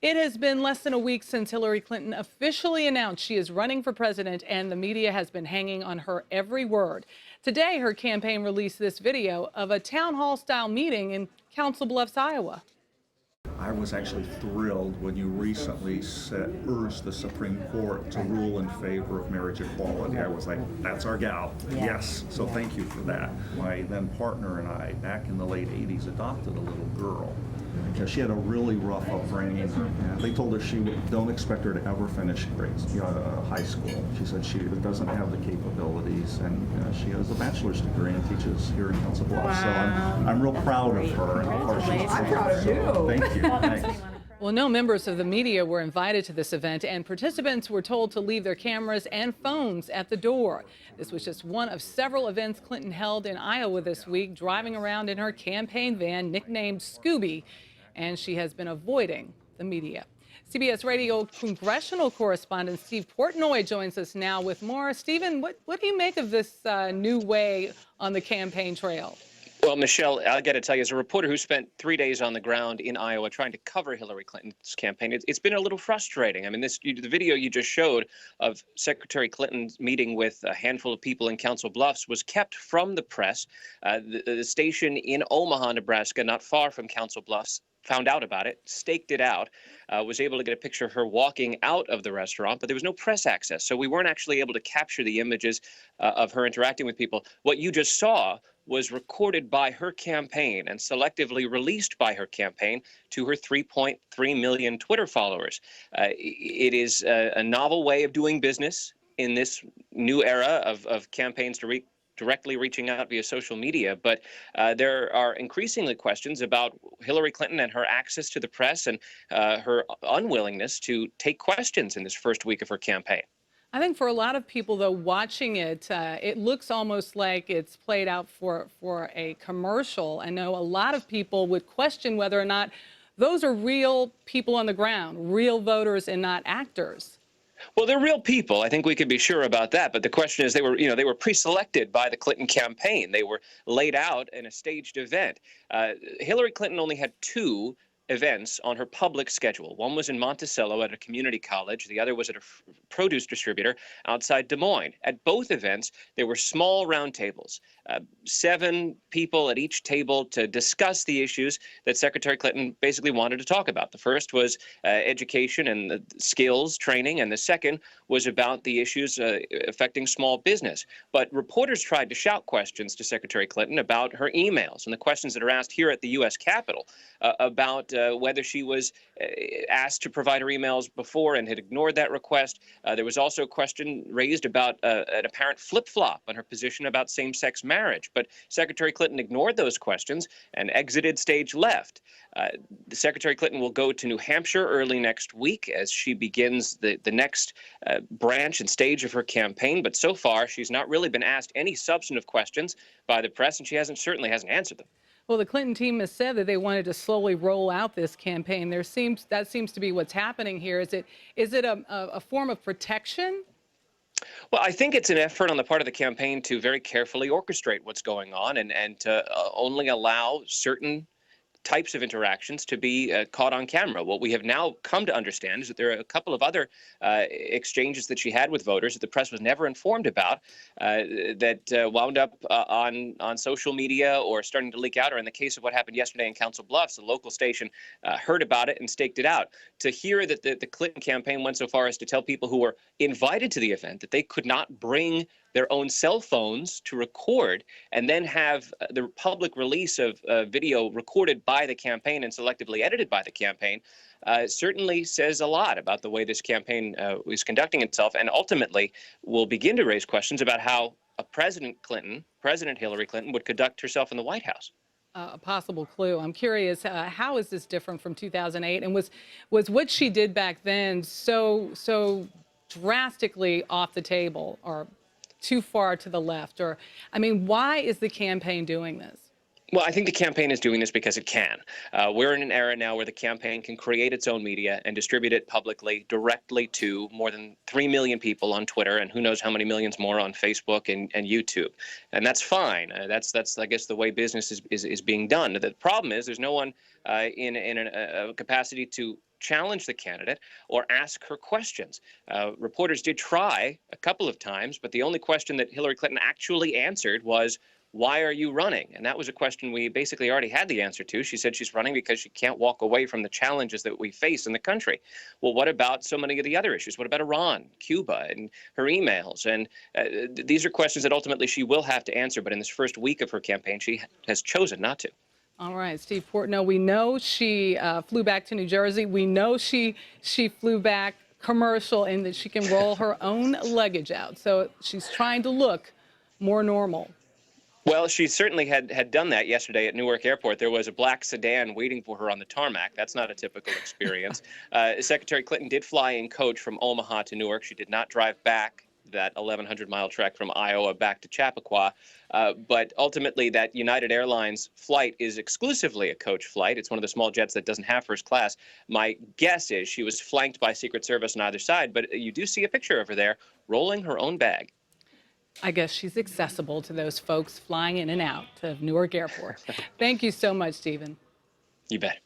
It has been less than a week since Hillary Clinton officially announced she is running for president, and the media has been hanging on her every word. Today, her campaign released this video of a town hall style meeting in Council Bluffs, Iowa. I was actually thrilled when you recently urged the Supreme Court to rule in favor of marriage equality. I was like, that's our gal. Yes. So thank you for that. My then partner and I, back in the late 80s, adopted a little girl because she had a really rough upbringing. And they told her don't expect her to ever finish high school. She said she doesn't have the capabilities, and she has a bachelor's degree and teaches here in Council Bluffs. So I'm real proud of her. And of course, I'm proud of you. Thank you. Thanks. Well, no members of the media were invited to this event, and participants were told to leave their cameras and phones at the door. This was just one of several events Clinton held in Iowa this week, driving around in her campaign van nicknamed Scooby, and she has been avoiding the media. CBS Radio congressional correspondent Steve Portnoy joins us now with more. Steven, what do you make of this new way on the campaign trail? Well, Michelle, I got to tell you, as a reporter who spent 3 days on the ground in Iowa trying to cover Hillary Clinton's campaign, it's been a little frustrating. I mean, the video you just showed of Secretary Clinton's meeting with a handful of people in Council Bluffs was kept from the press. The station in Omaha, Nebraska, not far from Council Bluffs, found out about it, staked it out, was able to get a picture of her walking out of the restaurant, but there was no press access. So we weren't actually able to capture the images of her interacting with people. What you just saw was recorded by her campaign and selectively released by her campaign to her 3.3 million Twitter followers. It is a novel way of doing business in this new era of campaigns directly reaching out via social media. But there are increasingly questions about Hillary Clinton and her access to the press and her unwillingness to take questions in this first week of her campaign. I think for a lot of people, though, watching it, it looks almost like it's played out for a commercial. I know a lot of people would question whether or not those are real people on the ground, real voters and not actors. Well, they're real people. I think we could be sure about that. But the question is, they were pre-selected by the Clinton campaign. They were laid out in a staged event. Hillary Clinton only had 2 events on her public schedule. One was in Monticello at a community college. The other was at a produce distributor outside Des Moines. At both events, there were small roundtables, 7 people at each table to discuss the issues that Secretary Clinton basically wanted to talk about. The first was education and the skills training, and the second was about the issues affecting small business. But reporters tried to shout questions to Secretary Clinton about her emails and the questions that are asked here at the U.S. Capitol about whether she was asked to provide her emails before and had ignored that request. There was also a question raised about an apparent flip-flop on her position about same-sex marriage. But Secretary Clinton ignored those questions and exited stage left. Secretary Clinton will go to New Hampshire early next week as she begins the next branch and stage of her campaign. But so far, she's not really been asked any substantive questions by the press, and she certainly hasn't answered them. Well, the Clinton team has said that they wanted to slowly roll out this campaign. That seems to be what's happening here. Is it a form of protection? Well, I think it's an effort on the part of the campaign to very carefully orchestrate what's going on and to only allow certain types of interactions to be caught on camera. What we have now come to understand is that there are a couple of other exchanges that she had with voters that the press was never informed about that wound up on social media or starting to leak out, or in the case of what happened yesterday in Council Bluffs, the local station heard about it and staked it out. To hear that the Clinton campaign went so far as to tell people who were invited to the event that they could not bring their own cell phones to record, and then have the public release of video recorded by the campaign and selectively edited by the campaign, certainly says a lot about the way this campaign is conducting itself, and ultimately will begin to raise questions about how President Hillary Clinton, would conduct herself in the White House. A possible clue. I'm curious, how is this different from 2008? And was what she did back then so drastically off the table, or too far to the left? Or, I mean, why is the campaign doing this? Well, I think the campaign is doing this because it can. We're in an era now where the campaign can create its own media and distribute it publicly directly to more than 3 million people on Twitter, and who knows how many millions more on Facebook and YouTube. And that's fine. That's I guess the way business is being done. The problem is there's no one in a capacity to challenge the candidate or ask her questions. Reporters did try a couple of times, but the only question that Hillary Clinton actually answered was, "Why are you running?" And that was a question we basically already had the answer to. She said she's running because she can't walk away from the challenges that we face in the country. Well, what about so many of the other issues? What about Iran, Cuba, and her emails? And these are questions that ultimately she will have to answer. But in this first week of her campaign, she has chosen not to. All right, Steve Portnoy, we know she flew back to New Jersey. We know she flew back commercial and that she can roll her own luggage out. So she's trying to look more normal. Well, she certainly had done that yesterday at Newark Airport. There was a black sedan waiting for her on the tarmac. That's not a typical experience. Secretary Clinton did fly in coach from Omaha to Newark. She did not drive back that 1,100-mile trek from Iowa back to Chappaqua. But ultimately, that United Airlines flight is exclusively a coach flight. It's one of the small jets that doesn't have first class. My guess is she was flanked by Secret Service on either side, but you do see a picture of her there rolling her own bag. I guess she's accessible to those folks flying in and out of Newark Airport. Thank you so much, Stephen. You bet.